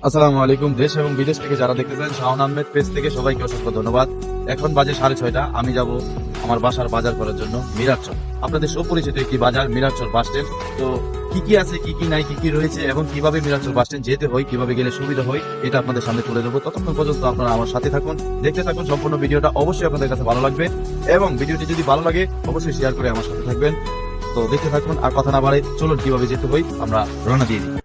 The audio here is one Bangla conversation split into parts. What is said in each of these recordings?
আসসালামু আলাইকুম। দেশ এবং বিদেশ থেকে যারা দেখতেছেন শাওন আহমেদ পেজ থেকে সবাইকে অসংখ্য ধন্যবাদ। এখন বাজে 6:30। আমি যাব আমার বাসার বাজার করার জন্য মিরাটচর। আপনাদের সুপরিচিত একটি বাজার মিরাটচর বাস স্ট্যান্ড। তো কি কি আছে, কি কি নাই, কি কি রয়েছে এবং কিভাবে মিরাটচর বাস স্ট্যান্ড যেতে হয়, কিভাবে গেলে সুবিধা হয়, এটা আপনাদের সামনে তুলে দেবো। ততক্ষণ পর্যন্ত আপনারা আমার সাথে থাকুন, দেখতে থাকুন। সম্পূর্ণ ভিডিওটা অবশ্যই আপনাদের কাছে ভালো লাগবে এবং ভিডিওটি যদি ভালো লাগে অবশ্যই শেয়ার করে আমার সাথে থাকবেন। তো দেখতে থাকুন, আর কথা না বাড়াই চলুন কিভাবে যেতে হয় আমরা রওনা দিয়ে দিই।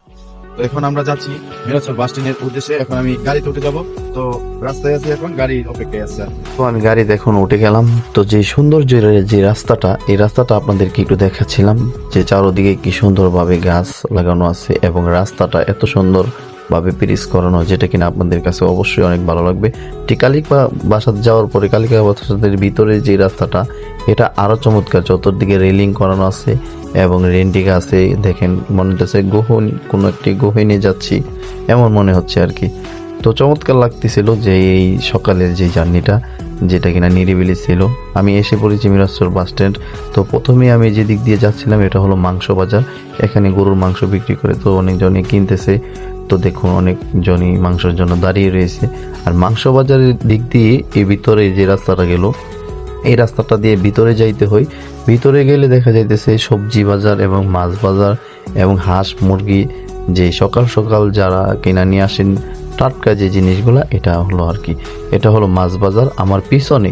তো এখন আমরা যাচ্ছি মিরাটচর বাস স্ট্যান্ডের উদ্দেশ্যে। এখন আমি গাড়িতে উঠে যাব। তো রাস্তায় আছি, এখন গাড়ির অপেক্ষায় আছে। তো আমি গাড়িতে এখন উঠে গেলাম। তো যে সৌন্দর্যের যে রাস্তাটা, এই রাস্তাটা আপনাদেরকে একটু দেখাচ্ছিলাম যে চারোদিকে কি সুন্দরভাবে গাছ লাগানো আছে এবং রাস্তাটা এত সুন্দর ভাবে পিরিচ করানো, যেটা কিনা আপনাদের কাছে অবশ্যই অনেক ভালো লাগবে। ঠিক কালিকা বাসাতে যাওয়ার পরে কালিকা বাসাতের ভিতরে যে রাস্তাটা, এটা আরো চমৎকার। চতুর্দিকে রেলিং করানো আছে এবং রেন্ডিং আছে। দেখেন মনে হচ্ছে কোনো একটি গহীনে যাচ্ছি এমন মনে হচ্ছে আর কি। তো চমৎকার লাগতেছিল যে এই সকালের যে জার্নিটা, যেটা কিনা নিরিবিলি ছিল। আমি এসে পড়েছি মিরাটচর বাস স্ট্যান্ড। তো প্রথমে আমি যে দিক দিয়ে যাচ্ছিলাম এটা হলো মাংস বাজার। এখানে গরুর মাংস বিক্রি করে, তো অনেকজনই কিনতেছে। তো দেখুন অনেকজনই মাংসের জন্য দাঁড়িয়ে রয়েছে। আর মাংস বাজারের দিক দিয়ে এই ভিতরে যে রাস্তাটা গেল, এই রাস্তাটা দিয়ে ভিতরে যাইতে হয়। ভিতরে গেলে দেখা যাইতেছে সবজি বাজার এবং মাছ বাজার এবং হাঁস মুরগি, যে সকাল সকাল যারা কিনা নিয়ে আসেন টাটকা যে জিনিসগুলা, এটা হলো আর কি। এটা হলো মাছ বাজার, আমার পিছনে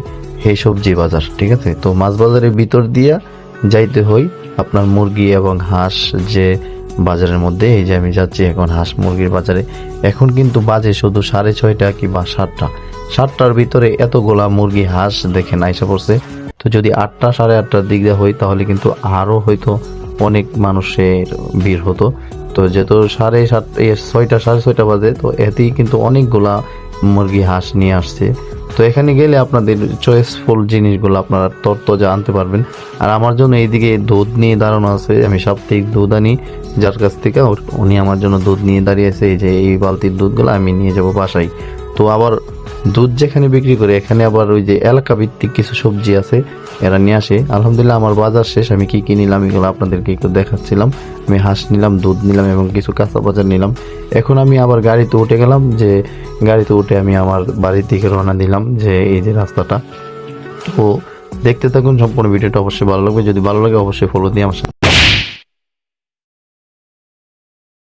এই সবজি বাজার। ঠিক আছে, তো মাছ বাজারের ভিতর দিয়া যাইতে হয় আপনার মুরগি এবং হাঁস যে বাজারের মধ্যে। এই যে আমি যাচ্ছি এখন হাঁস মুরগির বাজারে। এখন কিন্তু বাজে শুধু 6:30 কিংবা 7টা। 7টার ভিতরে এতগুলা মুরগি হাঁস দেখেন আইসা পড়ছে। তো যদি 8টা 8:30টার দিক দিয়ে হয় তাহলে কিন্তু আরো হয়তো অনেক মানুষের ভিড় হতো। তো যেহেতু 6:30 6:30 বাজে, তো এতেই কিন্তু অনেকগুলা মুরগি হাঁস নিয়ে আসছে। তো এখানে গেলে আপনাদের চয়েসফুল জিনিসগুলো আপনারা তরতাজা আনতে পারবেন। আর আমার জন্য এইদিকে দুধ নিয়ে দাঁড়ানো আছে। আমি সাপ্তাহিক দুধ আনি যার কাছ থেকে, উনি আমার জন্য দুধ নিয়ে দাঁড়িয়েছে। এই যে এই বালতির দুধগুলো আমি নিয়ে যাব বাসায়। তো আবার দুধ যেখানে বিক্রি করে, এখানে আবার ওই যে এলাকা ভিত্তিক কিছু সবজি আছে, এরা নিয়ে আসে। আলহামদুলিল্লাহ আমার বাজার শেষ। আমি কি কি নিলাম এগুলো আপনাদেরকে একটু দেখাচ্ছিলাম। আমি হাঁস নিলাম, দুধ নিলাম এবং কিছু কাঁচা বাজার নিলাম। এখন আমি আবার গাড়িতে উঠে গেলাম। যে গাড়িতে উঠে আমি আমার বাড়ির দিকে রওনা দিলাম, যে এই যে রাস্তাটা। তো দেখতে থাকুন, সম্পূর্ণ ভিডিওটা অবশ্যই ভালো লাগবে। যদি ভালো লাগে অবশ্যই ফলো দিয়ে আমার সাথে